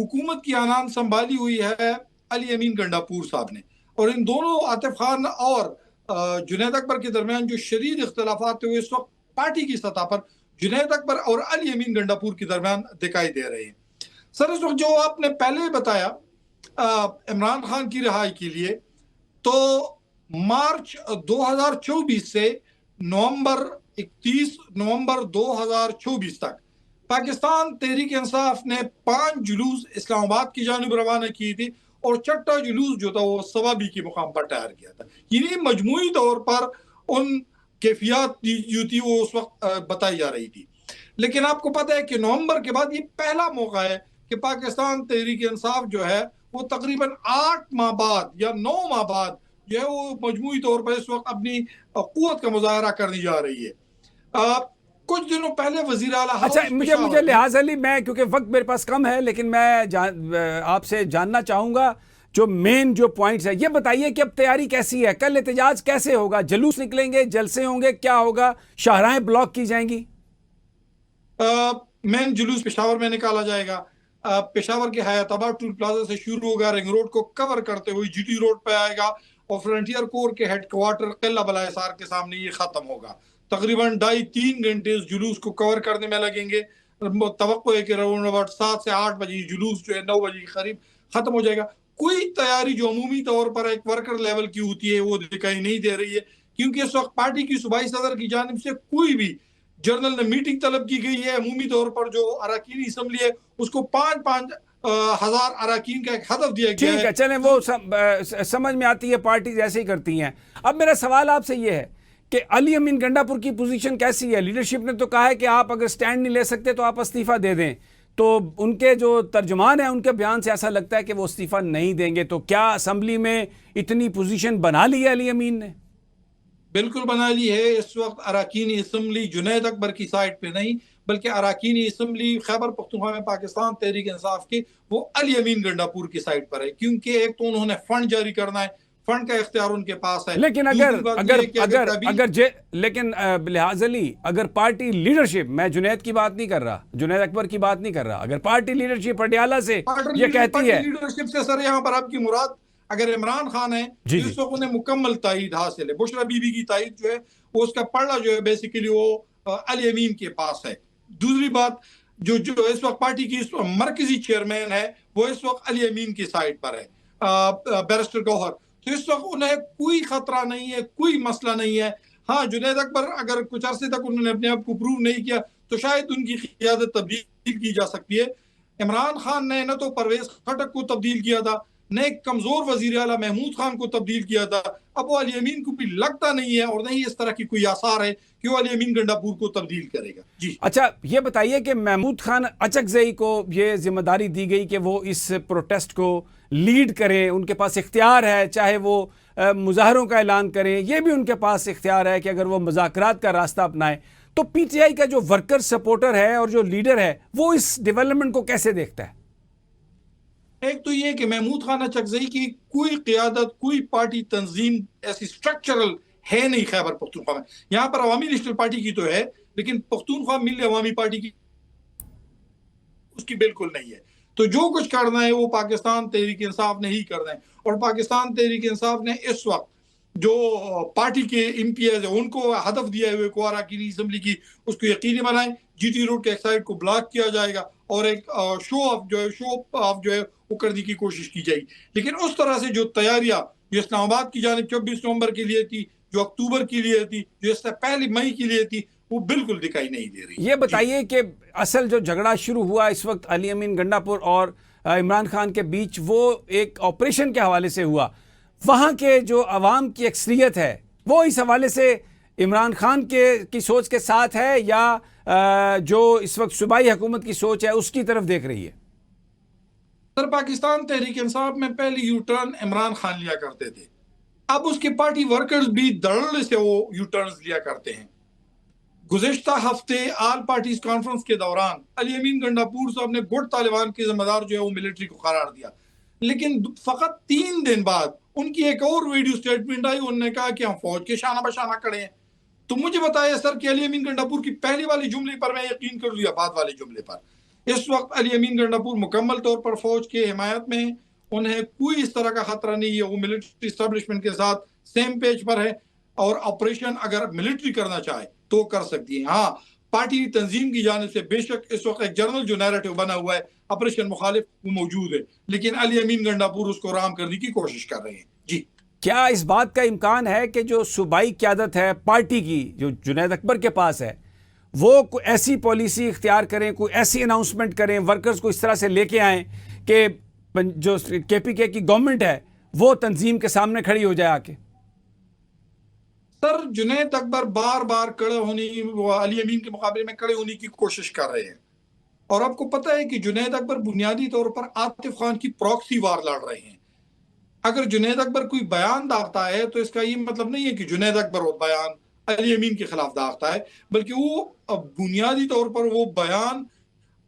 حکومت کی عنان سنبھالی ہوئی ہے علی امین گنڈاپور صاحب نے، اور ان دونوں عاطف خان اور جنید اکبر کے درمیان جو شدید اختلافات تھے وہ اس وقت پارٹی کی سطح پر جنید اکبر اور علی امین گنڈاپور کے درمیان دکھائی دے رہے ہیں۔ سر اس وقت جو آپ نے پہلے بتایا عمران خان کی رہائی کے لیے، تو مارچ 2024 سے نومبر 2024 تک پاکستان تحریک انصاف نے 5 جلوس اسلام آباد کی جانب روانہ کی تھی، اور چھٹا جلوس جو تھا وہ سوابی کے مقام پر تیار کیا تھا۔ یعنی مجموعی طور پر ان کیفیات جو تھی وہ اس وقت بتائی جا رہی تھی، لیکن آپ کو پتہ ہے کہ نومبر کے بعد یہ پہلا موقع ہے کہ پاکستان تحریک انصاف جو ہے وہ تقریباً 8 ماہ بعد یا 9 ماہ بعد جو ہے وہ مجموعی طور پر اس وقت اپنی قوت کا مظاہرہ کرنے جا رہی ہے۔ کچھ دنوں پہلے وزیر اعلیٰ اچھا مجھے لحاظ علی، میں کیونکہ وقت میرے پاس کم ہے، لیکن میں آپ سے جاننا چاہوں گا جو مین جو پوائنٹس ہے، یہ بتائیے کہ اب تیاری کیسی ہے، کل احتجاج کیسے ہوگا، جلوس نکلیں گے، جلسے ہوں گے، کیا ہوگا، شاہراہیں بلاک کی جائیں گی؟ مین جلوس پشاور میں نکالا جائے گا، پشاور کے حیات آباد ٹول پلازا سے شروع ہوگا، رنگ روڈ کو کور کرتے ہوئے جی ٹی روڈ پہ آئے گا، اور فرنٹیئر کور کے ہیڈ کوارٹر قلعہ بلائے حصار کے سامنے یہ ختم ہوگا۔ تقریباً 2.5-3 گھنٹے اس جلوس کو کور کرنے میں لگیں گے۔ توقع ہے کہ راؤنڈ اباؤٹ 7 سے 8 بجے جلوس جو ہے 9 بجے کے قریب ختم ہو جائے گا۔ کوئی تیاری جو عمومی طور پر ایک ورکر لیول کی ہوتی ہے وہ دکھائی نہیں دے رہی ہے، کیونکہ اس وقت پارٹی کی صوبائی صدر کی جانب سے کوئی بھی جنرل نے میٹنگ طلب کی گئی ہے۔ عمومی طور پر جو اراکین اسمبلی ہے اس کو 5-5 ہزار اراکین کا ایک ہدف دیا گیا ہے۔ ٹھیک ہے، چلیں وہ سمجھ میں آتی ہے، پارٹی ایسے ہی کرتی ہیں۔ اب میرا سوال آپ سے یہ ہے کہ علی امین گنڈاپور کی پوزیشن کیسی ہے؟ لیڈرشپ نے تو کہا ہے کہ آپ اگر سٹینڈ نہیں لے سکتے تو آپ استعفیٰ دے دیں، تو ان کے جو ترجمان ہیں ان کے بیان سے ایسا لگتا ہے کہ وہ استعفیٰ نہیں دیں گے، تو کیا اسمبلی میں اتنی پوزیشن بنا لی ہے علی امین نے؟ بالکل بنا لی ہے۔ اس وقت اراکین اسمبلی جنید اکبر کی سائٹ پہ نہیں، بلکہ اراکین اسمبلی خیبر پختونخوا میں پاکستان تحریک انصاف کی وہ علی امین گنڈاپور کی سائٹ پر ہے، کیونکہ ایک تو انہوں نے فنڈ جاری کرنا ہے، فنڈ کا اختیار ان کے پاس ہے۔ لیکن لیکن لحاظ علی، اگر پارٹی لیڈرشپ، میں جنید کی بات نہیں کر رہا، جنید اکبر کی بات نہیں کر رہا، اگر پارٹی لیڈرشپ پٹیالہ سے یہ کہتی ہے، لیڈرشپ سے سر یہاں پر آپ کی مراد اگر عمران خان ہے اس وقت انہیں مکمل تائید حاصل ہے، بشرا بی بی کی تائید جو ہے وہ اس کا پڑھا جو ہے بیسیکلی وہ علی امین کے پاس ہے۔ دوسری بات جو اس وقت پارٹی کی مرکزی چیئرمین ہے وہ اس وقت علی امین کی سائٹ پر ہے، بیرسٹر گوہر، تو اس وقت انہیں کوئی خطرہ نہیں ہے، کوئی مسئلہ نہیں ہے۔ ہاں جنید اکبر اگر کچھ عرصے تک انہوں نے اپنے آپ کو پروو نہیں کیا تو شاید ان کی قیادت تبدیل کی جا سکتی ہے۔ عمران خان نے نہ تو پرویز خٹک کو تبدیل کیا تھا، نہ ایک کمزور وزیر اعلیٰ محمود خان کو تبدیل کیا تھا، اب وہ علی امین کو بھی لگتا نہیں ہے اور نہیں اس طرح کی کوئی آثار ہے کہ وہ علی امین گنڈاپور کو تبدیل کرے گا۔ جی اچھا یہ بتائیے کہ محمود خان اچکزئی کو یہ ذمہ داری دی گئی کہ وہ اس پروٹیسٹ کو لیڈ کریں، ان کے پاس اختیار ہے، چاہے وہ مظاہروں کا اعلان کریں، یہ بھی ان کے پاس اختیار ہے کہ اگر وہ مذاکرات کا راستہ اپنائیں، تو پی ٹی آئی کا جو ورکر سپورٹر ہے اور جو لیڈر ہے وہ اس ڈیولپمنٹ کو کیسے دیکھتا ہے؟ ایک تو یہ کہ محمود خان اچکزئی کی کوئی قیادت، کوئی پارٹی تنظیم ایسی سٹرکچرل ہے نہیں خیبر پختونخوا میں۔ یہاں پر عوامی نیشنل پارٹی کی تو ہے، لیکن پختونخوا ملی عوامی پارٹی کی اس کی بالکل نہیں ہے۔ تو جو کچھ کرنا ہے وہ پاکستان تحریک انصاف نے ہی کرنا ہے، اور پاکستان تحریک انصاف نے اس وقت جو پارٹی کے ایم پی ایز ہیں ان کو ہدف دیا ہوئے کو اراکین اسمبلی کی اس کو یقینی بنائیں، جی ٹی روڈ کے ایک سائڈ کو بلاک کیا جائے گا اور ایک شو آف جو ہے وہ کرنے کی کوشش کی جائے گی۔ لیکن اس طرح سے جو تیاریاں جو اسلام آباد کی جانب 24 نومبر کے لیے تھی، جو اکتوبر کے لیے تھی، جو اس سے پہلی مئی کے لیے تھی، وہ بالکل دکھائی نہیں دے رہی۔ یہ بتائیے کہ اصل جو جھگڑا شروع ہوا اس وقت علی امین گنڈاپور اور عمران خان کے بیچ، وہ ایک آپریشن کے حوالے سے ہوا، وہاں کے جو عوام کی اکثریت ہے وہ اس حوالے سے عمران خان کی سوچ کے ساتھ ہے یا جو اس وقت صوبائی حکومت کی سوچ ہے اس کی طرف دیکھ رہی ہے؟ سر پاکستان تحریک انصاف میں پہلی یو ٹرن عمران خان لیا کرتے تھے، اب اس کے پارٹی ورکرز بھی دھڑلے سے وہ یو ٹرنز لیا کرتے ہیں۔ گزشتہ ہفتے آل پارٹیز کانفرنس کے دوران علی امین گنڈاپور صاحب نے گٹ طالبان کے ذمہ دار جو ہے وہ ملٹری کو قرار دیا، لیکن فقط 3 دن بعد ان کی ایک اور ویڈیو سٹیٹمنٹ آئی، انہوں نے کہا کہ ہم فوج کے شانہ بشانہ کھڑے ہیں۔ تو مجھے بتائیے سر کہ علی امین گنڈاپور کی پہلی والی جملے پر میں یقین کر لوں یا بعد والے جملے پر؟ اس وقت علی امین گنڈاپور مکمل طور پر فوج کے حمایت میں ہیں، انہیں کوئی اس طرح کا خطرہ نہیں ہے، وہ ملٹری اسٹیبلشمنٹ کے ساتھ سیم پیج پر ہے، اور آپریشن اگر ملٹری کرنا چاہے تو کر سکتی ہے۔ ہاں، پارٹی تنظیم کی جانب سے بے شک اس وقت ایک جنرل جو نیریٹو بنا ہوا ہے آپریشن مخالف وہ موجود ہے، لیکن علی امین گنڈاپور اس کو رام کرنے کی کوشش کر رہے ہیں۔ جی، کیا اس بات کا امکان ہے کہ جو صوبائی قیادت ہے پارٹی کی جو جنید اکبر کے پاس ہے وہ کوئی ایسی پالیسی اختیار کریں، کوئی ایسی اناؤنسمنٹ کریں، ورکرز کو اس طرح سے لے کے آئیں کہ جو کے پی کے کی گورنمنٹ ہے وہ تنظیم کے سامنے کھڑی ہو جائے آ کے؟ سر جنید اکبر بار بار کڑے ہونے، علی امین کے مقابلے میں کڑے ہونے کی کوشش کر رہے ہیں، اور آپ کو پتہ ہے کہ جنید اکبر بنیادی طور پر عاطف خان کی پراکسی وار لڑ رہے ہیں۔ اگر جنید اکبر کوئی بیان داغتا ہے تو اس کا یہ مطلب نہیں ہے کہ جنید اکبر وہ بیان علی امین کے خلاف داغتا ہے، بلکہ وہ بنیادی طور پر وہ بیان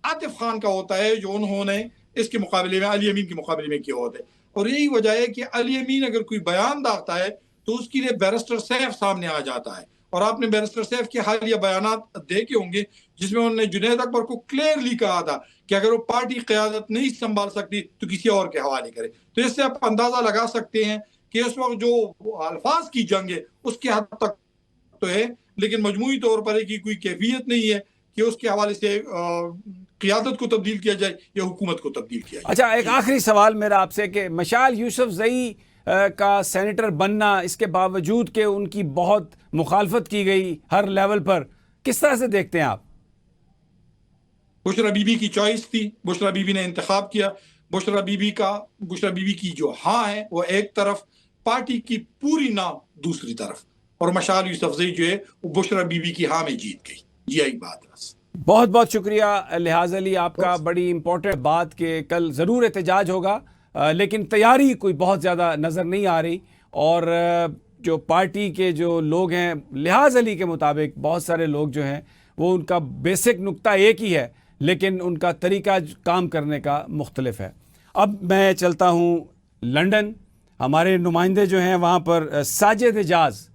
عاطف خان کا ہوتا ہے جو انہوں نے اس کے مقابلے میں علی امین کے مقابلے میں کیا ہوتا ہے۔ اور یہی وجہ ہے کہ علی امین اگر کوئی بیان داغتا ہے تو اس کے لیے بیرسٹر سیف سامنے آ جاتا ہے، اور آپ نے بیرسٹر سیف کے حالیہ بیانات دیکھے ہوں گے جس میں انہوں نے جنید اکبر کو کلیئرلی کہا تھا کہ اگر وہ پارٹی قیادت نہیں سنبھال سکتی تو کسی اور کے حوالے کرے۔ تو اس سے آپ اندازہ لگا سکتے ہیں کہ اس وقت جو الفاظ کی جنگ ہے اس کے حد تک تو ہے، لیکن مجموعی طور پر کی کوئی کیفیت نہیں ہے کہ اس کے حوالے سے قیادت کو تبدیل کیا جائے یا حکومت کو تبدیل کیا جائے۔ اچھا، ایک آخری سوال میرا آپ سے کہ مشال یوسف زئی کا سینیٹر بننا، اس کے باوجود کہ ان کی بہت مخالفت کی گئی ہر لیول پر، کس طرح سے دیکھتے ہیں آپ؟ بشرا بی بی کی چوائس تھی، بشرا بی بی نے انتخاب کیا، بشرا بی بی کی جو ہاں ہے وہ ایک طرف، پارٹی کی پوری نہ دوسری طرف، اور مشال یوسف زئی جو ہے وہ بشرا بی بی کی ہاں میں جیت گئی۔ جی آئی بات ہے بس۔ بہت بہت شکریہ لحاظ علی آپ کا، بڑی امپورٹنٹ بات کہ کل ضرور احتجاج ہوگا، لیکن تیاری کوئی بہت زیادہ نظر نہیں آ رہی، اور جو پارٹی کے جو لوگ ہیں لحاظ علی کے مطابق بہت سارے لوگ جو ہیں وہ ان کا بیسک نقطہ ایک ہی ہے، لیکن ان کا طریقہ کام کرنے کا مختلف ہے۔ اب میں چلتا ہوں لنڈن، ہمارے نمائندے جو ہیں وہاں پر ساجد اعجاز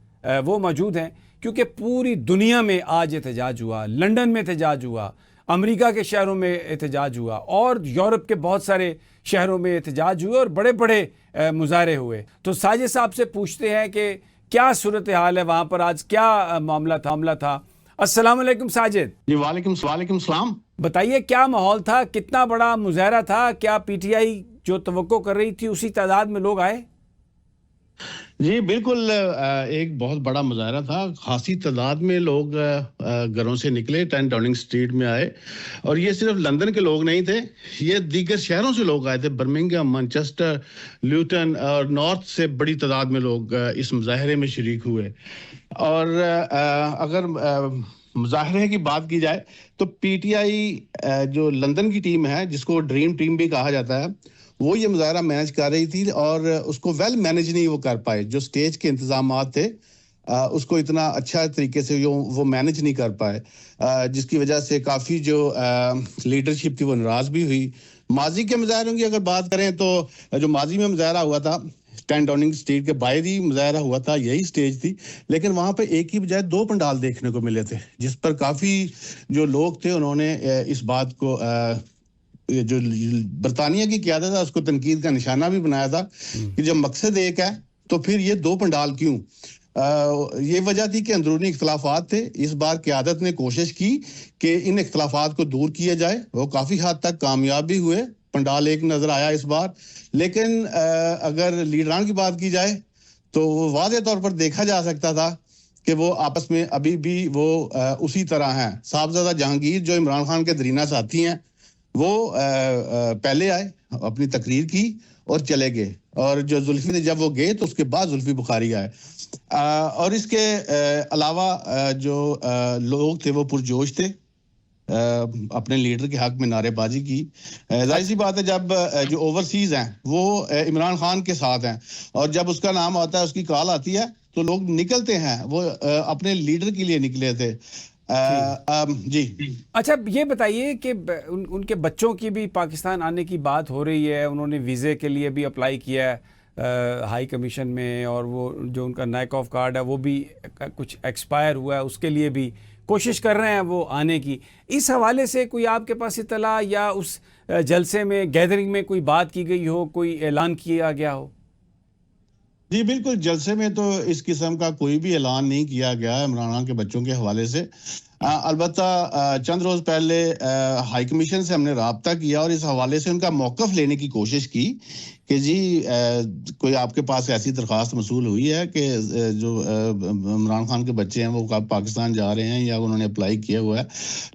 وہ موجود ہیں، کیونکہ پوری دنیا میں آج احتجاج ہوا، لنڈن میں احتجاج ہوا، امریکہ کے شہروں میں احتجاج ہوا، اور یورپ کے بہت سارے شہروں میں احتجاج ہوئے اور بڑے بڑے مظاہرے ہوئے۔ تو ساجد صاحب سے پوچھتے ہیں کہ کیا صورتحال ہے وہاں پر، آج کیا معاملہ تھا؟ السلام علیکم ساجد جی وعلیکم السلام۔ بتائیے کیا ماحول تھا، کتنا بڑا مظاہرہ تھا، کیا پی ٹی آئی جو توقع کر رہی تھی اسی تعداد میں لوگ آئے؟ جی بالکل، ایک بہت بڑا مظاہرہ تھا، خاصی تعداد میں لوگ گھروں سے نکلے، 10 ڈاؤننگ اسٹریٹ میں آئے، اور یہ صرف لندن کے لوگ نہیں تھے، یہ دیگر شہروں سے لوگ آئے تھے، برمنگھم، مانچسٹر، لیوٹن اور نارتھ سے بڑی تعداد میں لوگ اس مظاہرے میں شریک ہوئے۔ اور اگر مظاہرے کی بات کی جائے تو پی ٹی آئی جو لندن کی ٹیم ہے، جس کو ڈریم ٹیم بھی کہا جاتا ہے، وہ یہ مظاہرہ مینج کر رہی تھی، اور اس کو ویل مینج نہیں وہ کر پائے، جو سٹیج کے انتظامات تھے اس کو اتنا اچھا طریقے سے وہ مینج نہیں کر پائے، جس کی وجہ سے کافی جو لیڈرشپ تھی وہ ناراض بھی ہوئی۔ ماضی کے مظاہروں کی اگر بات کریں تو جو ماضی میں مظاہرہ ہوا تھا 10 ڈاؤننگ اسٹریٹ کے باہر ہی مظاہرہ ہوا تھا، یہی سٹیج تھی، لیکن وہاں پہ ایک ہی بجائے 2 پنڈال دیکھنے کو ملے تھے، جس پر کافی جو لوگ تھے انہوں نے اس بات کو جو برطانیہ کی قیادت ہے اس کو تنقید کا نشانہ بھی بنایا تھا کہ جب مقصد ایک ہے تو پھر یہ 2 پنڈال کیوں؟ یہ وجہ تھی کہ اندرونی اختلافات تھے۔ اس بار قیادت نے کوشش کی کہ ان اختلافات کو دور کیا جائے، وہ کافی حد تک کامیاب بھی ہوئے، پنڈال ایک نظر آیا اس بار، لیکن اگر لیڈران کی بات کی جائے تو وہ واضح طور پر دیکھا جا سکتا تھا کہ وہ آپس میں ابھی بھی وہ اسی طرح ہیں۔ صاحبزادہ جہانگیر جو عمران خان کے درینہ ساتھی ہیں، وہ پہلے آئے، اپنی تقریر کی اور چلے گئے، اور جو زلفی نے جب وہ گئے تو اس کے بعد زلفی بخاری آئے، اور اس کے علاوہ جو لوگ تھے وہ پرجوش تھے، اپنے لیڈر کے حق میں نعرے بازی کی۔ ظاہر سی بات ہے جب جو اوورسیز ہیں وہ عمران خان کے ساتھ ہیں، اور جب اس کا نام آتا ہے، اس کی کال آتی ہے تو لوگ نکلتے ہیں، وہ اپنے لیڈر کے لیے نکلے تھے۔ جی اچھا یہ بتائیے کہ ان کے بچوں کی بھی پاکستان آنے کی بات ہو رہی ہے، انہوں نے ویزے کے لیے بھی اپلائی کیا ہے ہائی کمیشن میں، اور وہ جو ان کا نائک آف کارڈ ہے وہ بھی کچھ ایکسپائر ہوا ہے، اس کے لیے بھی کوشش کر رہے ہیں وہ آنے کی. اس حوالے سے کوئی آپ کے پاس اطلاع یا اس جلسے میں گیدرنگ میں کوئی بات کی گئی ہو, کوئی اعلان کیا گیا ہو؟ جی بالکل, جلسے میں تو اس قسم کا کوئی بھی اعلان نہیں کیا گیا عمران خان کے بچوں کے حوالے سے. البتہ چند روز پہلے ہائی کمیشن سے ہم نے رابطہ کیا اور اس حوالے سے ان کا موقف لینے کی کوشش کی کہ جی کوئی آپ کے پاس ایسی درخواست موصول ہوئی ہے کہ جو عمران خان کے بچے ہیں وہ پاکستان جا رہے ہیں یا انہوں نے اپلائی کیا ہوا ہے.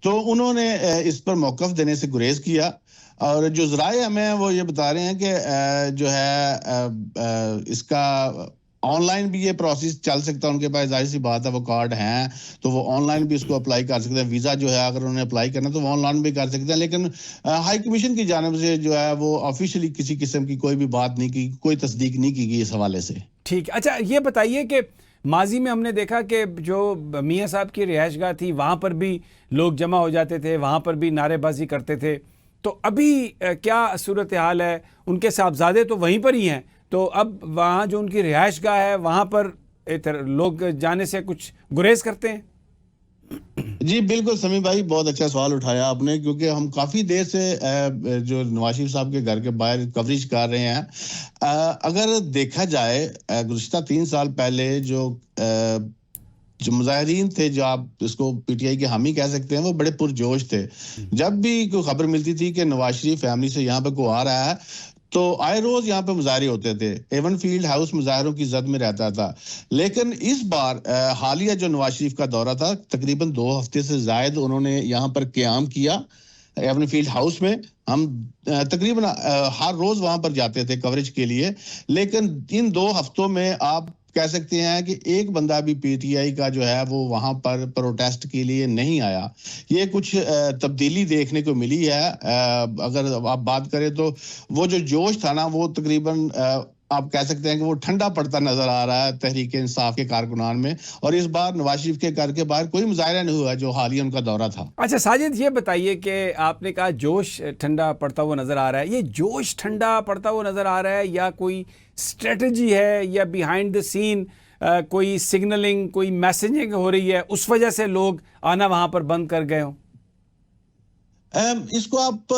تو انہوں نے اس پر موقف دینے سے گریز کیا, اور جو ذرائع ہمیں وہ یہ بتا رہے ہیں کہ جو ہے اس کا آن لائن بھی یہ پروسیس چل سکتا ہے. ان کے پاس ظاہر سی بات ہے وہ کارڈ ہیں تو وہ آن لائن بھی اس کو اپلائی کر سکتے ہیں. ویزا جو ہے اگر انہوں نے اپلائی کرنا تو وہ آن لائن بھی کر سکتے ہیں, لیکن ہائی کمیشن کی جانب سے جو ہے وہ آفیشلی کسی قسم کی کوئی بھی بات نہیں کی, کوئی تصدیق نہیں کی گئی اس حوالے سے. ٹھیک. اچھا یہ بتائیے کہ ماضی میں ہم نے دیکھا کہ جو میاں صاحب کی رہائش گاہ تھی وہاں پر بھی لوگ جمع ہو جاتے تھے, وہاں پر بھی نعرے بازی کرتے تھے. تو ابھی کیا صورتحال ہے؟ ان کے صاحبزادے تو وہیں پر ہی ہیں, تو اب وہاں جو ان کی رہائش گاہ ہے وہاں پر لوگ جانے سے کچھ گریز کرتے ہیں؟ جی بالکل سمیع بھائی, بہت اچھا سوال اٹھایا آپ نے, کیونکہ ہم کافی دیر سے جو نواز شریف صاحب کے گھر کے باہر کوریج کر رہے ہیں. اگر دیکھا جائے گزشتہ 3 سال پہلے جو مظاہرین تھے, جو آپ اس کو پی ٹی آئی کے حامی کہہ سکتے ہیں, وہ بڑے پرجوش تھے. جب بھی کوئی خبر ملتی تھی کہ نواز شریف فیملی سے یہاں پہ کوئی آ رہا ہے تو آئے روز یہاں پہ مظاہرے ہوتے تھے. ایون فیلڈ ہاؤس مظاہروں کی زد میں رہتا تھا. لیکن اس بار حالیہ جو نواز شریف کا دورہ تھا, تقریباً 2 ہفتے سے زائد انہوں نے یہاں پر قیام کیا ایون فیلڈ ہاؤس میں. ہم تقریباً ہر روز وہاں پر جاتے تھے کوریج کے لیے, لیکن ان 2 ہفتوں میں آپ کہہ سکتے ہیں کہ ایک بندہ بھی پی ٹی آئی کا جو ہے وہ وہاں پر پروٹیسٹ کے لیے نہیں آیا. یہ کچھ تبدیلی دیکھنے کو ملی ہے. اگر آپ بات کریں تو وہ جو جوش تھا نا, وہ تقریباً آپ کہہ سکتے ہیں کہ وہ ٹھنڈا پڑتا نظر آ رہا ہے تحریک انصاف کے کارکنان میں. اور اس بار نواز شریف کے گھر کے باہر کوئی مظاہرہ نہیں ہوا جو حالیہ ان کا دورہ تھا. اچھا ساجد, یہ بتائیے کہ آپ نے کہا جوش ٹھنڈا پڑتا ہوا نظر آ رہا ہے, یہ جوش ٹھنڈا پڑتا ہوا نظر آ رہا ہے یا کوئی اسٹریٹجی ہے یا بیہائنڈ دا سین کوئی سگنلنگ, کوئی میسنجنگ ہو رہی ہے, اس وجہ سے لوگ آنا وہاں پر بند کر گئے ہوں؟ اس کو آپ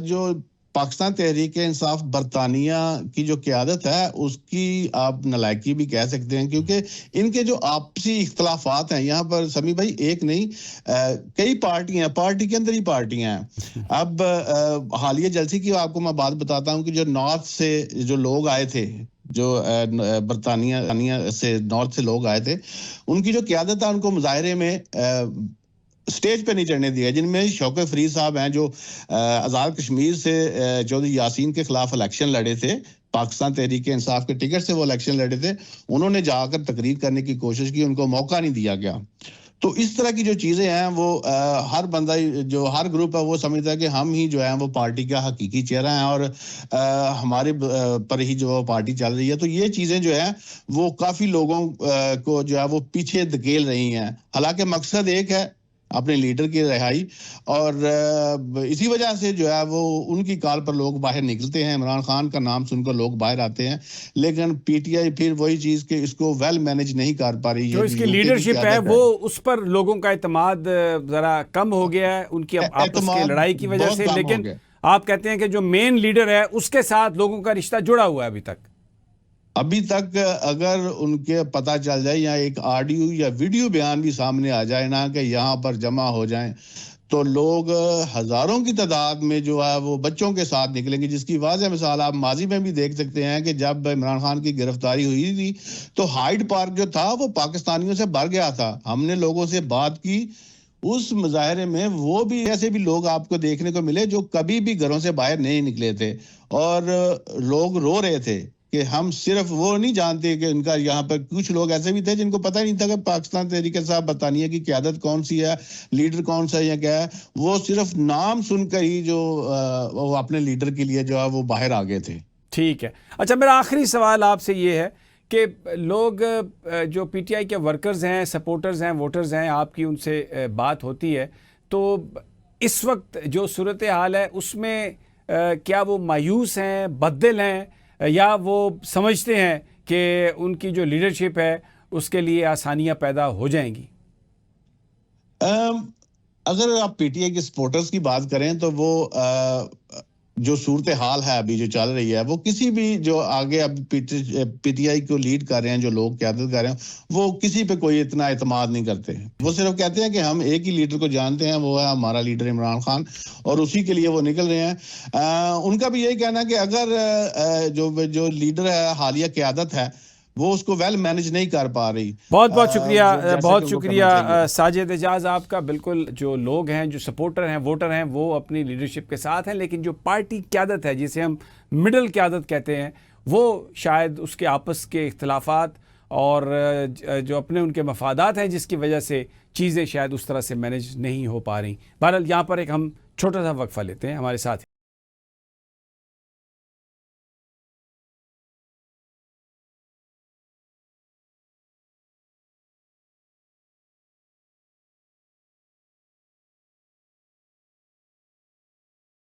جو پاکستان تحریک انصاف برطانیہ کی جو قیادت ہے اس کی آپ نالائکی بھی کہہ سکتے ہیں, کیونکہ ان کے جو آپسی اختلافات ہیں یہاں پر سمیع بھائی ایک نہیں کئی پارٹیاں, پارٹی کے اندر ہی پارٹیاں ہیں. اب حالیہ جلسے کی آپ کو میں بات بتاتا ہوں کہ جو نارتھ سے جو لوگ آئے تھے, جو برطانیہ سے نارتھ سے لوگ آئے تھے, ان کی جو قیادت ہے ان کو مظاہرے میں سٹیج پہ نہیں چڑھنے دیا, جن میں شوکت فرید صاحب ہیں جو آزاد کشمیر سے چودھری یاسین کے خلاف الیکشن لڑے تھے, پاکستان تحریک انصاف کے ٹکٹ سے وہ الیکشن لڑے تھے. انہوں نے جا کر تقریر کرنے کی کوشش کی, ان کو موقع نہیں دیا گیا. تو اس طرح کی جو چیزیں ہیں وہ ہر بندہ جو ہر گروپ ہے وہ سمجھتا ہے کہ ہم ہی جو ہیں وہ پارٹی کا حقیقی چہرہ ہیں اور ہمارے پر ہی جو پارٹی چل رہی ہے. تو یہ چیزیں جو ہیں وہ کافی لوگوں کو جو ہے وہ پیچھے دھکیل رہی ہیں. حالانکہ مقصد ایک ہے, اپنے لیڈر کی رہائی, اور اسی وجہ سے جو ہے وہ ان کی کال پر لوگ باہر نکلتے ہیں. عمران خان کا نام سن کر لوگ باہر آتے ہیں, لیکن پی ٹی آئی پھر وہی چیز کہ اس کو ویل مینج نہیں کر پا رہی. جو اس کی لیڈرشپ ہے وہ اس پر لوگوں کا اعتماد ذرا کم ہو گیا ہے ان کی آپس کی لڑائی کی وجہ سے, لیکن آپ کہتے ہیں کہ جو مین لیڈر ہے اس کے ساتھ لوگوں کا رشتہ جڑا ہوا ہے ابھی تک. اگر ان کے پتہ چل جائے یا ایک آڈیو یا ویڈیو بیان بھی سامنے آ جائے نا کہ یہاں پر جمع ہو جائیں, تو لوگ ہزاروں کی تعداد میں جو ہے وہ بچوں کے ساتھ نکلیں گے, جس کی واضح مثال آپ ماضی میں بھی دیکھ سکتے ہیں کہ جب عمران خان کی گرفتاری ہوئی تھی تو ہائیڈ پارک جو تھا وہ پاکستانیوں سے بھر گیا تھا. ہم نے لوگوں سے بات کی اس مظاہرے میں, وہ بھی ایسے بھی لوگ آپ کو دیکھنے کو ملے جو کبھی بھی گھروں سے باہر نہیں نکلے تھے, اور لوگ رو رہے تھے کہ ہم صرف وہ نہیں جانتے کہ ان کا یہاں پر کچھ لوگ ایسے بھی تھے جن کو پتہ نہیں تھا کہ پاکستان تحریک انصاف برطانیہ کی قیادت کون سی ہے, لیڈر کون سا ہے یا کیا ہے. وہ صرف نام سن کر ہی جو وہ اپنے لیڈر کے لیے جو ہے وہ باہر آ گئے تھے. ٹھیک ہے. اچھا میرا آخری سوال آپ سے یہ ہے کہ لوگ جو پی ٹی آئی کے ورکرز ہیں, سپورٹرز ہیں, ووٹرز ہیں, آپ کی ان سے بات ہوتی ہے, تو اس وقت جو صورتحال ہے اس میں کیا وہ مایوس ہیں, بددل ہیں, یا وہ سمجھتے ہیں کہ ان کی جو لیڈرشپ ہے اس کے لیے آسانیاں پیدا ہو جائیں گی؟ اگر آپ پی ٹی آئی کے سپورٹرز کی بات کریں تو وہ جو صورتحال ہے ابھی جو چل رہی ہے وہ کسی بھی جو آگے اب پی ٹی آئی کو لیڈ کر رہے ہیں جو لوگ قیادت کر رہے ہیں وہ کسی پہ کوئی اتنا اعتماد نہیں کرتے. وہ صرف کہتے ہیں کہ ہم ایک ہی لیڈر کو جانتے ہیں, وہ ہے ہمارا لیڈر عمران خان, اور اسی کے لیے وہ نکل رہے ہیں. ان کا بھی یہی کہنا ہے کہ اگر جو لیڈر ہے حالیہ قیادت ہے وہ اس کو ویل مینج نہیں کر پا رہی. بہت شکریہ ساجد اعجاز آپ کا. بالکل جو لوگ ہیں, جو سپورٹر ہیں, ووٹر ہیں, وہ اپنی لیڈرشپ کے ساتھ ہیں, لیکن جو پارٹی قیادت ہے جسے ہم مڈل قیادت کہتے ہیں, وہ شاید اس کے آپس کے اختلافات اور جو اپنے ان کے مفادات ہیں جس کی وجہ سے چیزیں شاید اس طرح سے مینج نہیں ہو پا رہی. بہرحال یہاں پر ایک ہم چھوٹا سا وقفہ لیتے ہیں. ہمارے ساتھ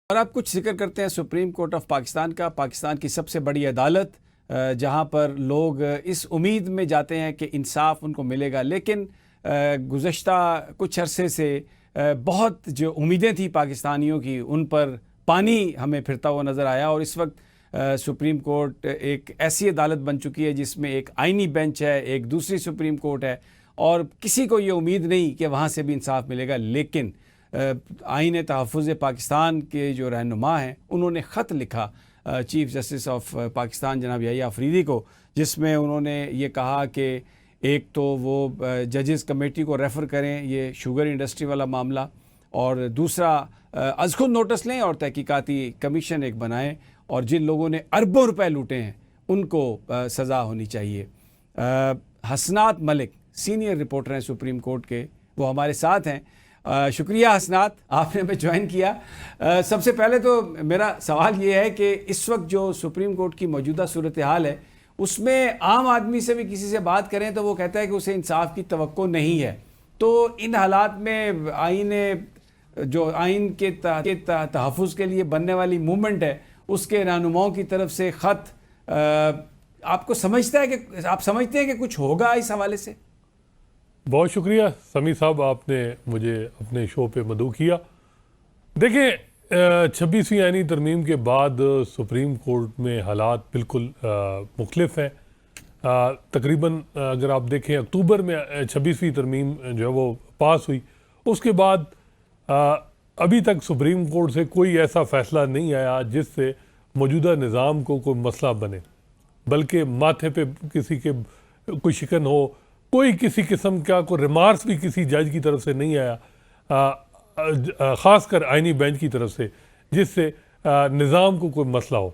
اور آپ کچھ ذکر کرتے ہیں سپریم کورٹ آف پاکستان کا, پاکستان کی سب سے بڑی عدالت, جہاں پر لوگ اس امید میں جاتے ہیں کہ انصاف ان کو ملے گا, لیکن گزشتہ کچھ عرصے سے بہت جو امیدیں تھیں پاکستانیوں کی ان پر پانی ہمیں پھرتا ہوا نظر آیا. اور اس وقت سپریم کورٹ ایک ایسی عدالت بن چکی ہے جس میں ایک آئینی بینچ ہے, ایک دوسری سپریم کورٹ ہے, اور کسی کو یہ امید نہیں کہ وہاں سے بھی انصاف ملے گا. لیکن آئین تحفظ پاکستان کے جو رہنما ہیں انہوں نے خط لکھا چیف جسٹس آف پاکستان جناب یحییٰ آفریدی کو, جس میں انہوں نے یہ کہا کہ ایک تو وہ ججز کمیٹی کو ریفر کریں یہ شوگر انڈسٹری والا معاملہ, اور دوسرا از خود نوٹس لیں اور تحقیقاتی کمیشن ایک بنائیں, اور جن لوگوں نے اربوں روپے لوٹے ہیں ان کو سزا ہونی چاہیے. حسنات ملک سینئر رپورٹر ہیں سپریم کورٹ کے, وہ ہمارے ساتھ ہیں. شکریہ حسنات, آپ نے ہمیں جوائن کیا. سب سے پہلے تو میرا سوال یہ ہے کہ اس وقت جو سپریم کورٹ کی موجودہ صورتحال ہے اس میں عام آدمی سے بھی کسی سے بات کریں تو وہ کہتا ہے کہ اسے انصاف کی توقع نہیں ہے. تو ان حالات میں آئین کے تحفظ کے لیے بننے والی موومنٹ ہے اس کے رہنماؤں کی طرف سے خط, آپ سمجھتے ہیں کہ کچھ ہوگا اس حوالے سے؟ بہت شکریہ سمیع صاحب, آپ نے مجھے اپنے شو پہ مدعو کیا. دیکھیں 26ویں آئینی ترمیم کے بعد سپریم کورٹ میں حالات بالکل مختلف ہیں. تقریباً اگر آپ دیکھیں اکتوبر میں 26ویں ترمیم جو ہے وہ پاس ہوئی, اس کے بعد ابھی تک سپریم کورٹ سے کوئی ایسا فیصلہ نہیں آیا جس سے موجودہ نظام کو کوئی مسئلہ بنے, بلکہ ماتھے پہ کسی کے کوئی شکن ہو, کوئی کسی قسم کا کوئی ریمارکس بھی کسی جج کی طرف سے نہیں آیا, خاص کر آئینی بینچ کی طرف سے, جس سے نظام کو کوئی مسئلہ ہو.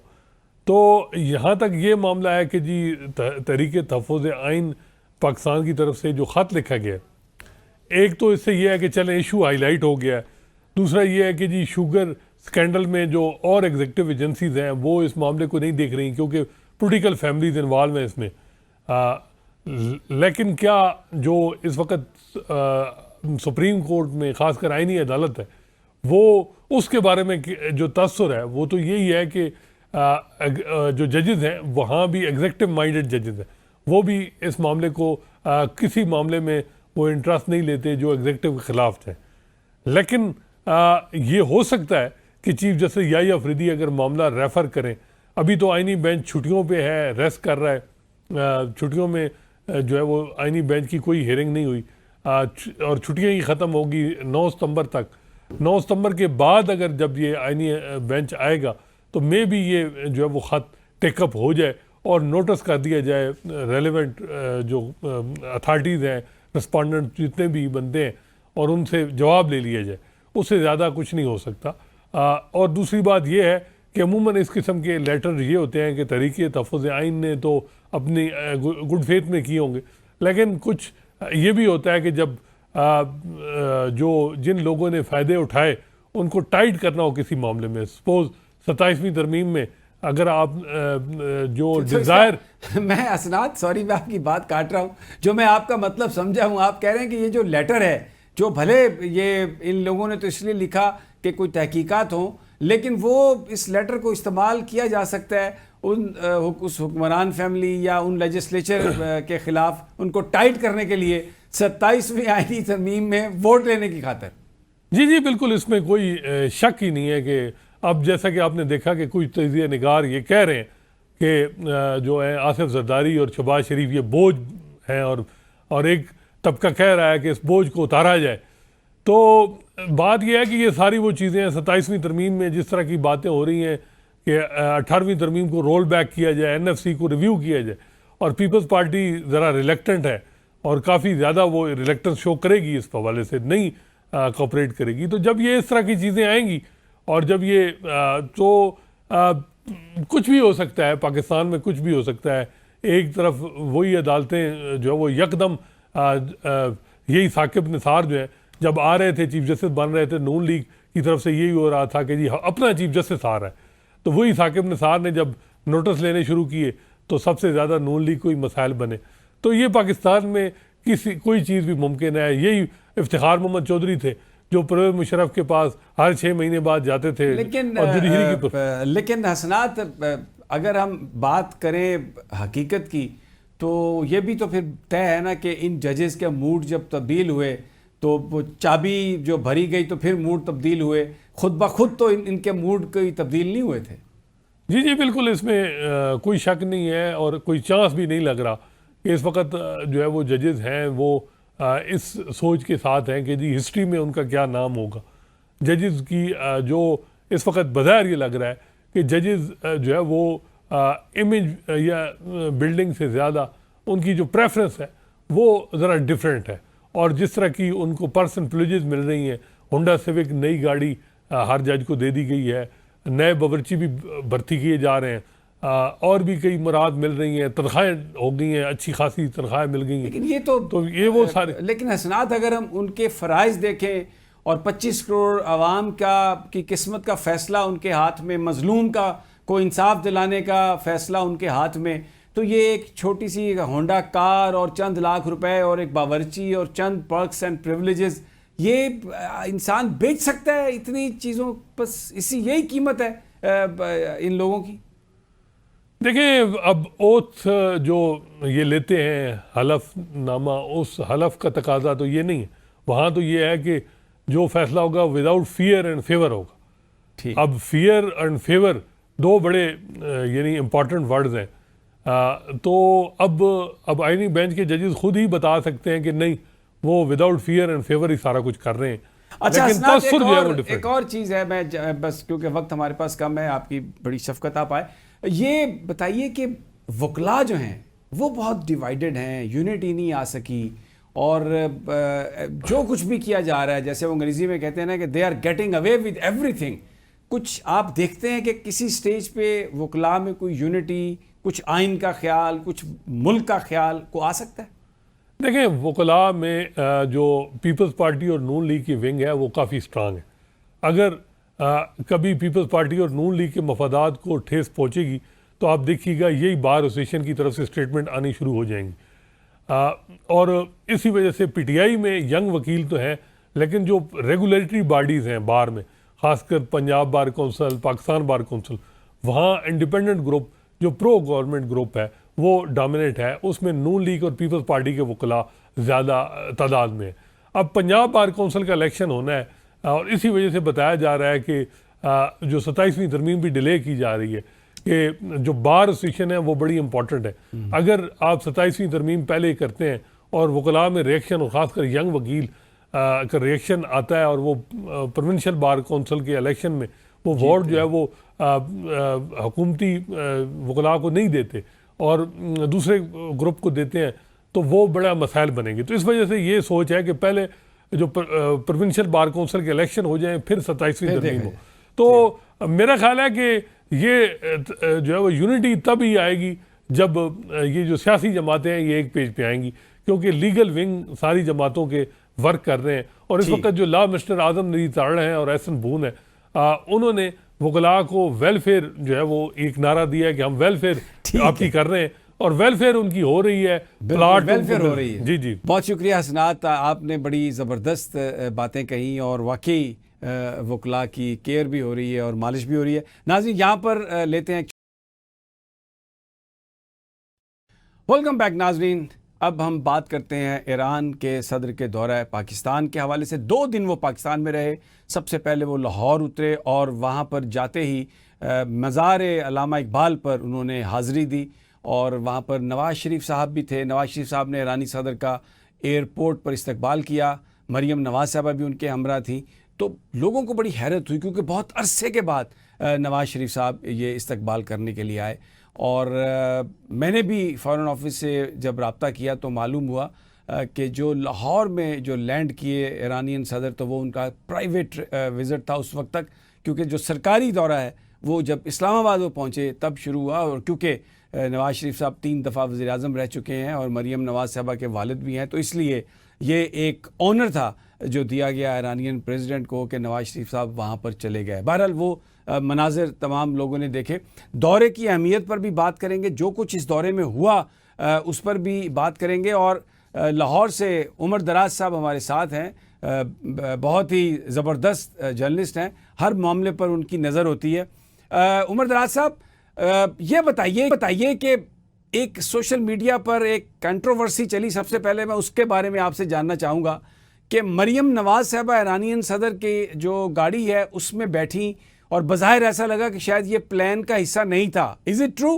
تو یہاں تک یہ معاملہ ہے کہ جی تحریک تحفظ آئین پاکستان کی طرف سے جو خط لکھا گیا ہے, ایک تو اس سے یہ ہے کہ چلیں ایشو ہائی لائٹ ہو گیا ہے, دوسرا یہ ہے کہ جی شوگر سکینڈل میں جو اور ایگزیکٹو ایجنسیز ہیں وہ اس معاملے کو نہیں دیکھ رہی کیونکہ پولیٹیکل فیملیز انوالو ہیں اس میں. لیکن کیا جو اس وقت سپریم کورٹ میں خاص کر آئینی عدالت ہے وہ اس کے بارے میں جو تاثر ہے وہ تو یہی ہے کہ جو ججز ہیں وہاں بھی ایگزیکٹو مائنڈڈ ججز ہیں, وہ بھی اس معاملے کو کسی معاملے میں وہ انٹرسٹ نہیں لیتے جو ایگزیکٹو کے خلاف ہیں. لیکن یہ ہو سکتا ہے کہ چیف جسٹس یحییٰ آفریدی اگر معاملہ ریفر کریں, ابھی تو آئینی بینچ چھٹیوں پہ ہے, ریسٹ کر رہا ہے, چھٹیوں میں جو ہے وہ آئینی بینچ کی کوئی ہیئرنگ نہیں ہوئی, اور چھٹیاں ہی ختم ہوگی 9 ستمبر تک. 9 ستمبر کے بعد اگر جب یہ آئینی بینچ آئے گا تو میں بھی یہ جو ہے وہ خط ٹیک اپ ہو جائے اور نوٹس کر دیا جائے ریلیونٹ جو اتھارٹیز ہیں, رسپونڈنٹ جتنے بھی بندے ہیں, اور ان سے جواب لے لیا جائے. اس سے زیادہ کچھ نہیں ہو سکتا. اور دوسری بات یہ ہے کہ عموماً اس قسم کے لیٹر یہ ہوتے ہیں کہ تحریک تحفظ آئین نے تو اپنی گڈ فیتھ میں کیے ہوں گے, لیکن کچھ یہ بھی ہوتا ہے کہ جب جن لوگوں نے فائدے اٹھائے ان کو ٹائٹ کرنا ہو کسی معاملے میں, سپوز 27ویں ترمیم میں اگر آپ جو ڈیزائر میں اسناد سوری میں آپ کی بات کاٹ رہا ہوں, جو میں آپ کا مطلب سمجھا ہوں, آپ کہہ رہے ہیں کہ یہ جو لیٹر ہے جو بھلے یہ ان لوگوں نے تو اس لیے لکھا کہ کوئی تحقیقات ہوں, لیکن وہ اس لیٹر کو استعمال کیا جا سکتا ہے اس حکمران فیملی یا ان لیجسلیچر کے خلاف ان کو ٹائٹ کرنے کے لیے, 27ویں آئینی ترمیم میں ووٹ لینے کی خاطر. جی جی بالکل، اس میں کوئی شک ہی نہیں ہے کہ اب جیسا کہ آپ نے دیکھا کہ کچھ تجزیہ نگار یہ کہہ رہے ہیں کہ جو ہے آصف زرداری اور شہباز شریف یہ بوجھ ہیں، اور ایک طبقہ کہہ رہا ہے کہ اس بوجھ کو اتارا جائے. تو بات یہ ہے کہ یہ ساری وہ چیزیں ہیں 27ویں ترمیم میں جس طرح کی باتیں ہو رہی ہیں کہ 18ویں ترمیم کو رول بیک کیا جائے، NFC کو ریویو کیا جائے، اور پیپلز پارٹی ذرا ریلیکٹنٹ ہے اور کافی زیادہ وہ ریلیکٹنس شو کرے گی، اس حوالے سے نہیں کوپریٹ کرے گی. تو جب یہ اس طرح کی چیزیں آئیں گی اور جب یہ تو کچھ بھی ہو سکتا ہے، پاکستان میں کچھ بھی ہو سکتا ہے. ایک طرف وہی عدالتیں جو ہے وہ یکدم یہی ثاقب نثار جو ہے جب آ رہے تھے چیف جسٹس بن رہے تھے، نون لیگ کی طرف سے یہی ہو رہا تھا کہ جی اپنا چیف جسٹس آ رہا ہے، تو وہی ثاقب نثار نے جب نوٹس لینے شروع کیے تو سب سے زیادہ نون لیگ کو ہی مسائل بنے. تو یہ پاکستان میں کوئی چیز بھی ممکن ہے. یہی افتخار محمد چودھری تھے جو پرویز مشرف کے پاس ہر 6 مہینے بعد جاتے تھے. لیکن حسنات، اگر ہم بات کریں حقیقت کی تو یہ بھی تو پھر طے ہے نا کہ ان ججز کے موڈ جب تبدیل ہوئے تو وہ چابی جو بھری گئی تو پھر موڈ تبدیل ہوئے. خود بخود تو ان کے موڈ کوئی تبدیل نہیں ہوئے تھے. جی جی بالکل، اس میں کوئی شک نہیں ہے اور کوئی چانس بھی نہیں لگ رہا کہ اس وقت جو ہے وہ ججز ہیں وہ اس سوچ کے ساتھ ہیں کہ جی ہسٹری میں ان کا کیا نام ہوگا. ججز کی جو اس وقت بظاہر یہ لگ رہا ہے کہ ججز جو ہے وہ امیج یا بلڈنگ سے زیادہ ان کی جو پریفرنس ہے وہ ذرا ڈیفرنٹ ہے. اور جس طرح کی ان کو پرسن پلیجز مل رہی ہیں، ہونڈا سیوک نئی گاڑی ہر جج کو دے دی گئی ہے، نئے باورچی بھی بھرتی کیے جا رہے ہیں، اور بھی کئی مراد مل رہی ہیں، تنخواہیں ہو گئی ہیں، اچھی خاصی تنخواہیں مل گئی ہیں. لیکن یہ تو یہ وہ سارے، لیکن حسنات اگر ہم ان کے فرائض دیکھیں اور 25 کروڑ عوام کی قسمت کا فیصلہ ان کے ہاتھ میں، مظلوم کو انصاف دلانے کا فیصلہ ان کے ہاتھ میں، تو یہ ایک چھوٹی سی ہونڈا کار اور چند لاکھ روپے اور ایک باورچی اور چند پرکس اینڈ پریولیجز، یہ انسان بیچ سکتا ہے اتنی چیزوں؟ بس یہی قیمت ہے ان لوگوں کی. دیکھیں اب اوتھ جو یہ لیتے ہیں حلف نامہ، اس حلف کا تقاضا تو یہ نہیں ہے. وہاں تو یہ ہے کہ جو فیصلہ ہوگا وداؤٹ فیئر اینڈ فیور ہوگا. اب فیئر اینڈ فیور دو بڑے یعنی امپورٹنٹ ورڈز ہیں. تو اب آئینی بینچ کے ججز خود ہی بتا سکتے ہیں کہ نہیں، وہ وداؤٹ فیئر اینڈ فیور ہی سارا کچھ کر رہے ہیں. اچھا ایک اور چیز ہے، میں بس کیونکہ وقت ہمارے پاس کم ہے، آپ کی بڑی شفقت آپ آئے، یہ بتائیے کہ وکلاء جو ہیں وہ بہت ڈیوائیڈڈ ہیں، یونٹی نہیں آ سکی، اور جو کچھ بھی کیا جا رہا ہے جیسے وہ انگریزی میں کہتے ہیں نا کہ they are getting away with ایوری تھنگ. کچھ آپ دیکھتے ہیں کہ کسی سٹیج پہ وکلاء میں کوئی یونٹی، کچھ آئین کا خیال، کچھ ملک کا خیال کو آ سکتا ہے؟ دیکھیں وکلاء میں جو پیپلز پارٹی اور نون لیگ کی ونگ ہے وہ کافی سٹرانگ ہے. اگر کبھی پیپلز پارٹی اور نون لیگ کے مفادات کو ٹھیس پہنچے گی تو آپ دیکھیے گا یہی بار ایسوسیشن کی طرف سے اسٹیٹمنٹ آنی شروع ہو جائیں گی. اور اسی وجہ سے پی ٹی آئی میں ینگ وکیل تو ہیں، لیکن جو ریگولیٹری باڈیز ہیں بار میں، خاص کر Punjab bar council, Pakistan bar council, وہاں انڈیپینڈنٹ گروپ جو پرو گورنمنٹ گروپ ہے وہ ڈومینیٹ ہے. اس میں نون لیگ اور پیپلز پارٹی کے وکلاء زیادہ تعداد میں ہیں. اب پنجاب بار کونسل کا الیکشن ہونا ہے اور اسی وجہ سے بتایا جا رہا ہے کہ جو 27ویں ترمیم بھی ڈیلے کی جا رہی ہے کہ جو بار ایسوسیشن ہے وہ بڑی امپورٹنٹ ہے. اگر آپ 27ویں ترمیم پہلے کرتے ہیں اور وکلاء میں ریئیکشن، اور خاص کر ینگ وکیل کا ریئیکشن آتا ہے اور وہ پروونشل بار کونسل کے الیکشن میں وہ ووٹ جو ہے وہ حکومتی وکلاء کو نہیں دیتے اور دوسرے گروپ کو دیتے ہیں تو وہ بڑا مسائل بنیں گے. تو اس وجہ سے یہ سوچ ہے کہ پہلے جو پروونشل بار کونسل کے الیکشن ہو جائیں پھر 27ویں ترمیم ہو. تو میرا خیال ہے کہ یہ جو ہے وہ یونٹی تب ہی آئے گی جب یہ جو سیاسی جماعتیں ہیں یہ ایک پیج پہ آئیں گی، کیونکہ لیگل ونگ ساری جماعتوں کے ورک کر رہے ہیں. اور اس وقت جو لا مسٹر اعظم ندی تاڑا ہیں اور احسن بون ہے، انہوں نے وکلاء کو ویلفیئر جو ہے وہ ایک نعرہ دیا ہے کہ ہم ویلفیئر آپ کی کر رہے ہیں، اور ویلفیئر ان کی ہو رہی ہے، پلاٹ ویلفیئر ہو رہی ہے. جی جی بہت شکریہ حسنات، آپ نے بڑی زبردست باتیں کہیں اور واقعی وکلاء کی کیئر بھی ہو رہی ہے اور مالش بھی ہو رہی ہے. ناظرین یہاں پر لیتے ہیں. ویلکم بیک ناظرین، اب ہم بات کرتے ہیں ایران کے صدر کے دورہ پاکستان کے حوالے سے. 2 دن وہ پاکستان میں رہے. سب سے پہلے وہ لاہور اترے اور وہاں پر جاتے ہی مزار علامہ اقبال پر انہوں نے حاضری دی اور وہاں پر نواز شریف صاحب بھی تھے. نواز شریف صاحب نے ایرانی صدر کا ایئرپورٹ پر استقبال کیا. مریم نواز صاحبہ بھی ان کے ہمراہ تھیں. تو لوگوں کو بڑی حیرت ہوئی کیونکہ بہت عرصے کے بعد نواز شریف صاحب یہ استقبال کرنے کے لیے آئے. اور میں نے بھی فارن آفس سے جب رابطہ کیا تو معلوم ہوا کہ جو لاہور میں جو لینڈ کیے ایرانین صدر تو وہ ان کا پرائیویٹ وزٹ تھا اس وقت تک, کیونکہ جو سرکاری دورہ ہے وہ جب اسلام آباد وہ پہنچے تب شروع ہوا. اور کیونکہ نواز شریف صاحب 3 دفعہ وزیر اعظم رہ چکے ہیں اور مریم نواز صاحبہ کے والد بھی ہیں, تو اس لیے یہ ایک آنر تھا جو دیا گیا ایرانین پریزیڈنٹ کو کہ نواز شریف صاحب وہاں پر چلے گئے. بہرحال وہ مناظر تمام لوگوں نے دیکھے. دورے کی اہمیت پر بھی بات کریں گے, جو کچھ اس دورے میں ہوا اس پر بھی بات کریں گے. اور لاہور سے عمر دراز صاحب ہمارے ساتھ ہیں, بہت ہی زبردست جرنلسٹ ہیں, ہر معاملے پر ان کی نظر ہوتی ہے. عمر دراز صاحب یہ بتائیے کہ ایک سوشل میڈیا پر ایک کنٹروورسی چلی. سب سے پہلے میں اس کے بارے میں آپ سے جاننا چاہوں گا کہ مریم نواز صاحبہ ایرانین صدر کی جو گاڑی ہے اس میں بیٹھیں اور بظاہر ایسا لگا کہ شاید یہ پلان کا حصہ نہیں تھا. Is it true?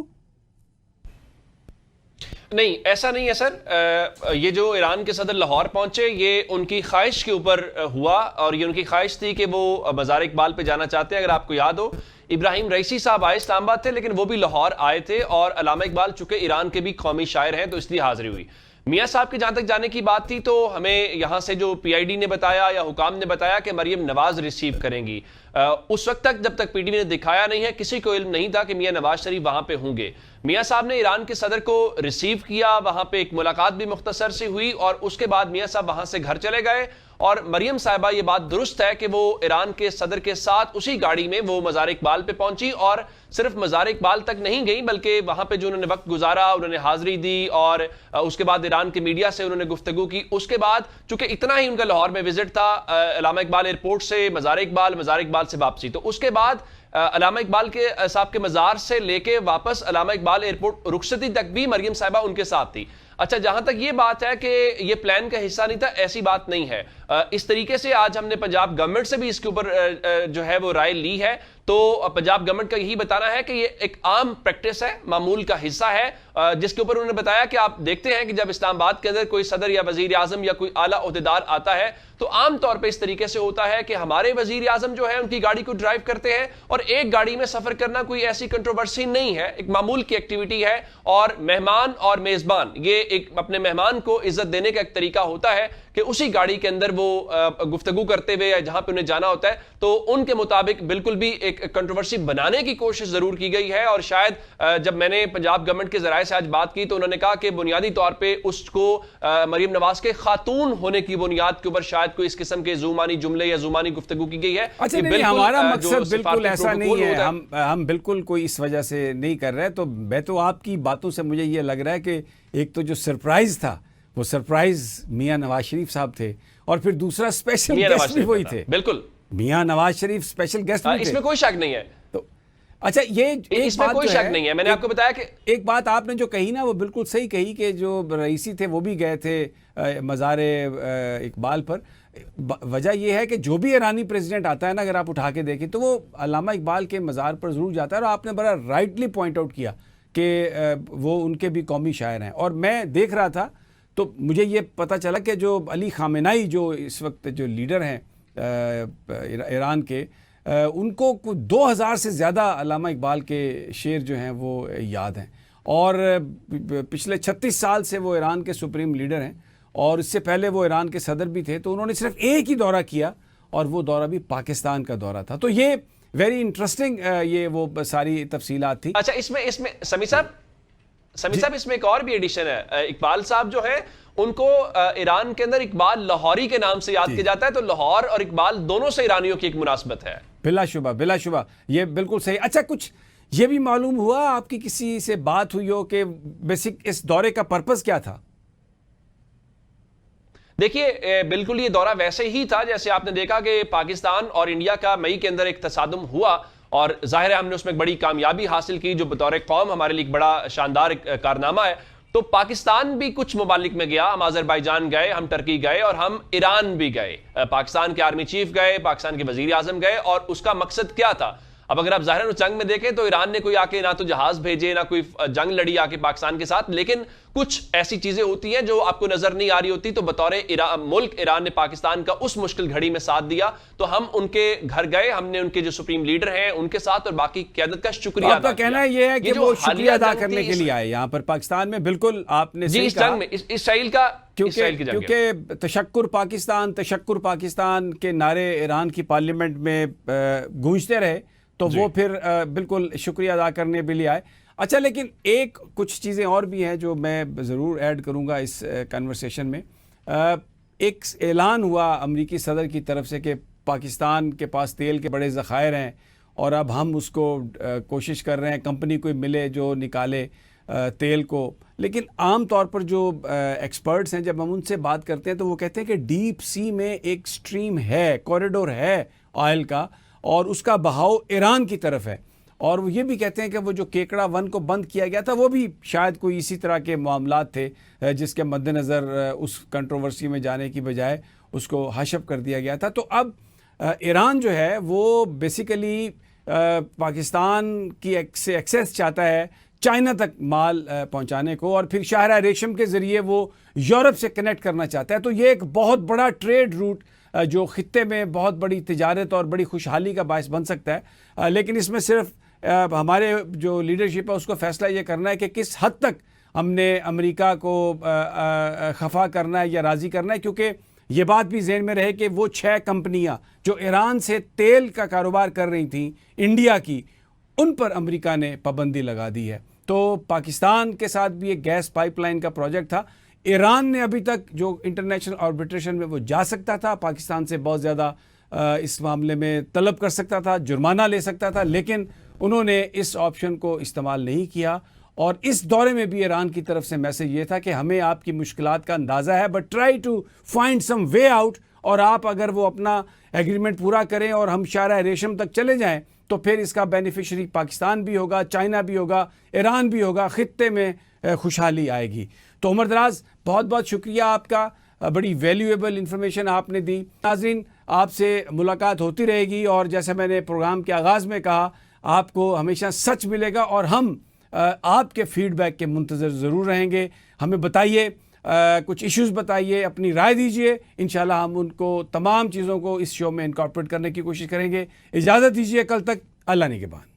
نہیں, ایسا نہیں ہے سر. یہ جو ایران کے صدر لاہور پہنچے یہ ان کی خواہش کے اوپر ہوا اور یہ ان کی خواہش تھی کہ وہ مزار اقبال پہ جانا چاہتے ہیں. اگر آپ کو یاد ہو ابراہیم رئیسی صاحب آئے اسلام آباد تھے لیکن وہ بھی لاہور آئے تھے اور علامہ اقبال چونکہ ایران کے بھی قومی شاعر ہیں تو اس لیے حاضری ہوئی. میاں صاحب کے جہاں تک جانے کی بات تھی تو ہمیں یہاں سے جو پی آئی ڈی نے بتایا یا حکام نے بتایا کہ مریم نواز ریسیو کریں گی. اس وقت تک جب تک پی ٹی وی نے دکھایا نہیں ہے کسی کو علم نہیں تھا کہ میاں نواز شریف وہاں پہ ہوں گے. میاں صاحب نے ایران کے صدر کو ریسیو کیا, وہاں پہ ایک ملاقات بھی مختصر سی ہوئی اور اس کے بعد میاں صاحب وہاں سے گھر چلے گئے. اور مریم صاحبہ یہ بات درست ہے کہ وہ ایران کے صدر کے ساتھ اسی گاڑی میں وہ مزار اقبال پہ پہنچی اور صرف مزار اقبال تک نہیں گئی بلکہ وہاں پہ جو انہوں نے وقت گزارا انہوں نے حاضری دی اور اس کے بعد ایران کے میڈیا سے انہوں نے گفتگو کی. اس کے بعد چونکہ اتنا ہی ان کا لاہور میں وزٹ تھا, علامہ اقبال ایئرپورٹ سے مزار اقبال سے واپسی, تو اس کے بعد علامہ اقبال کے صاحب کے مزار سے لے کے واپس علامہ اقبال ایئرپورٹ رخصتی تک بھی مریم صاحبہ ان کے ساتھ تھی. اچھا, جہاں تک یہ بات ہے کہ یہ پلان کا حصہ نہیں تھا, ایسی بات نہیں ہے. اس طریقے سے آج ہم نے پنجاب گورنمنٹ سے بھی اس کے اوپر جو ہے وہ رائے لی ہے تو پنجاب گورنمنٹ کا یہی بتانا ہے کہ یہ ایک عام پریکٹس ہے, معمول کا حصہ ہے, جس کے اوپر انہوں نے بتایا کہ آپ دیکھتے ہیں کہ جب اسلام آباد کے اندر کوئی صدر یا وزیر اعظم یا کوئی اعلیٰ عہدیدار آتا ہے تو عام طور پہ اس طریقے سے ہوتا ہے کہ ہمارے وزیر اعظم جو ہے ان کی گاڑی کو ڈرائیو کرتے ہیں اور ایک گاڑی میں سفر کرنا کوئی ایسی کنٹروورسی نہیں ہے, ایک معمول کی ایکٹیویٹی ہے. اور مہمان اور میزبان یہ ایک اپنے مہمان کو عزت دینے کا ایک طریقہ ہوتا ہے کہ اسی گاڑی کے اندر وہ گفتگو کرتے ہوئے یا جہاں پہ انہیں جانا ہوتا ہے تو ان کے مطابق بالکل بھی ایک کنٹروورسی بنانے کی کوشش ضرور کی گئی ہے. اور شاید جب میں نے پنجاب گورنمنٹ کے ذرائع سے آج بات کی تو انہوں نے کہا کہ بنیادی طور پہ اس کو مریم نواز کے خاتون ہونے کی بنیاد کے اوپر شاید کوئی اس قسم کے زومانی جملے یا زومانی گفتگو کی گئی ہے. اچھا نہیں, ہمارا مقصد بالکل ایسا نہیں ہے, ہم بالکل کوئی اس وجہ سے نہیں کر رہے. تو میں تو آپ کی باتوں سے مجھے یہ لگ رہا ہے کہ ایک تو جو سرپرائز تھا وہ سرپرائز میاں نواز شریف صاحب تھے اور پھر دوسرا اسپیشل گیسٹ بھی وہی تھے. بالکل, میاں نواز شریف اسپیشل گیسٹ بھی تھے, اس میں کوئی شک نہیں ہے. تو اچھا, یہ اس میں کوئی شک نہیں ہے. میں نے آپ کو بتایا کہ ایک بات آپ نے جو کہی نا وہ بالکل صحیح کہی کہ جو رئیسی تھے وہ بھی گئے تھے مزار اقبال پر. وجہ یہ ہے کہ جو بھی ایرانی پریزیڈنٹ آتا ہے نا, اگر آپ اٹھا کے دیکھیں تو وہ علامہ اقبال کے مزار پر ضرور جاتا ہے. اور آپ نے بڑا رائٹلی پوائنٹ آؤٹ کیا کہ وہ ان کے بھی قومی شاعر ہیں. اور میں دیکھ رہا تھا تو مجھے یہ پتہ چلا کہ جو علی خامنائی جو اس وقت جو لیڈر ہیں ایران کے, ان کو 2000 سے زیادہ علامہ اقبال کے شعر جو ہیں وہ یاد ہیں. اور پچھلے 36 سال سے وہ ایران کے سپریم لیڈر ہیں اور اس سے پہلے وہ ایران کے صدر بھی تھے. تو انہوں نے صرف ایک ہی دورہ کیا اور وہ دورہ بھی پاکستان کا دورہ تھا. تو یہ ویری انٹرسٹنگ یہ وہ ساری تفصیلات تھی. اچھا, اس میں سمی صاحب اس میں ایک اور بھی ایڈیشن ہے. اقبال صاحب جو ہے ان کو ایران کے اندر اقبال لاہوری کے نام سے یاد کیا جاتا ہے, تو لاہور اور اقبال دونوں سے ایرانیوں کی ایک مناسبت ہے. بلا شبہ یہ بالکل صحیح. اچھا, کچھ یہ بھی معلوم ہوا, آپ کی کسی سے بات ہوئی ہو کہ بیسک اس دورے کا پرپس کیا تھا؟ دیکھیے, بالکل یہ دورہ ویسے ہی تھا جیسے آپ نے دیکھا کہ پاکستان اور انڈیا کا مئی کے اندر ایک تصادم ہوا اور ظاہر ہے ہم نے اس میں ایک بڑی کامیابی حاصل کی جو بطور قوم ہمارے لیے ایک بڑا شاندار کارنامہ ہے. تو پاکستان بھی کچھ ممالک میں گیا. ہم آذربائیجان گئے, ہم ٹرکی گئے, اور ہم ایران بھی گئے. پاکستان کے آرمی چیف گئے, پاکستان کے وزیر اعظم گئے, اور اس کا مقصد کیا تھا؟ اب اگر آپ ظاہراً اس جنگ میں دیکھیں تو ایران نے کوئی آ کے نہ تو جہاز بھیجے, نہ کوئی جنگ لڑی آ کے پاکستان کے ساتھ, لیکن کچھ ایسی چیزیں ہوتی ہیں جو آپ کو نظر نہیں آ رہی ہوتی. تو بطور ملک ایران نے پاکستان کا اس مشکل گھڑی میں ساتھ دیا, تو ہم ان کے گھر گئے, ہم نے ان کے جو سپریم لیڈر ہیں ان کے ساتھ اور باقی قیادت کا شکریہ ادا کیا. آپ کا کہنا یہ ہے کہ وہ شکریہ ادا کرنے کے لیے آئے یہاں پر پاکستان میں. بالکل آپ نے جی, اس جنگ میں اسرائیل کا کیونکہ تشکر پاکستان کے نعرے ایران کی پارلیمنٹ میں گونجتے رہے, تو وہ پھر بالکل شکریہ ادا کرنے کے لیے آئے. اچھا, لیکن ایک کچھ چیزیں اور بھی ہیں جو میں ضرور ایڈ کروں گا اس کنورسیشن میں. ایک اعلان ہوا امریکی صدر کی طرف سے کہ پاکستان کے پاس تیل کے بڑے ذخائر ہیں, اور اب ہم اس کو کوشش کر رہے ہیں کمپنی کوئی ملے جو نکالے تیل کو. لیکن عام طور پر جو ایکسپرٹس ہیں, جب ہم ان سے بات کرتے ہیں تو وہ کہتے ہیں کہ ڈیپ سی میں ایک سٹریم ہے, کوریڈور ہے آئل کا, اور اس کا بہاؤ ایران کی طرف ہے. اور وہ یہ بھی کہتے ہیں کہ وہ جو کیکڑا 1 کو بند کیا گیا تھا وہ بھی شاید کوئی اسی طرح کے معاملات تھے جس کے مد نظر اس کنٹروورسی میں جانے کی بجائے اس کو حشب کر دیا گیا تھا. تو اب ایران جو ہے وہ بیسیکلی پاکستان کی سے ایکسیس چاہتا ہے چائنا تک مال پہنچانے کو, اور پھر شاہراہ ریشم کے ذریعے وہ یورپ سے کنیکٹ کرنا چاہتا ہے. تو یہ ایک بہت بڑا ٹریڈ روٹ جو خطے میں بہت بڑی تجارت اور بڑی خوشحالی کا باعث بن سکتا ہے. لیکن اس میں صرف ہمارے جو لیڈرشپ ہے اس کو فیصلہ یہ کرنا ہے کہ کس حد تک ہم نے امریکہ کو خفا کرنا ہے یا راضی کرنا ہے, کیونکہ یہ بات بھی ذہن میں رہے کہ وہ 6 کمپنیاں جو ایران سے تیل کا کاروبار کر رہی تھیں انڈیا کی, ان پر امریکہ نے پابندی لگا دی ہے. تو پاکستان کے ساتھ بھی ایک گیس پائپ لائن کا پروجیکٹ تھا. ایران نے ابھی تک جو انٹرنیشنل آربیٹریشن میں وہ جا سکتا تھا, پاکستان سے بہت زیادہ اس معاملے میں طلب کر سکتا تھا, جرمانہ لے سکتا تھا, لیکن انہوں نے اس آپشن کو استعمال نہیں کیا. اور اس دورے میں بھی ایران کی طرف سے میسج یہ تھا کہ ہمیں آپ کی مشکلات کا اندازہ ہے, but try to find some way out, اور آپ اگر وہ اپنا ایگریمنٹ پورا کریں اور ہم شاہراہ ریشم تک چلے جائیں تو پھر اس کا بینیفیشری پاکستان بھی ہوگا, چائنا بھی ہوگا, ایران بھی ہوگا, خطے میں خوشحالی آئے گی. تو عمر دراز بہت بہت شکریہ آپ کا, بڑی ویلیویبل انفارمیشن آپ نے دی. ناظرین, آپ سے ملاقات ہوتی رہے گی, اور جیسے میں نے پروگرام کے آغاز میں کہا آپ کو ہمیشہ سچ ملے گا, اور ہم آپ کے فیڈ بیک کے منتظر ضرور رہیں گے. ہمیں بتائیے, کچھ ایشوز بتائیے, اپنی رائے دیجئے, انشاءاللہ ہم ان کو تمام چیزوں کو اس شو میں انکارپوریٹ کرنے کی کوشش کریں گے. اجازت دیجئے, کل تک اللہ نگہبان.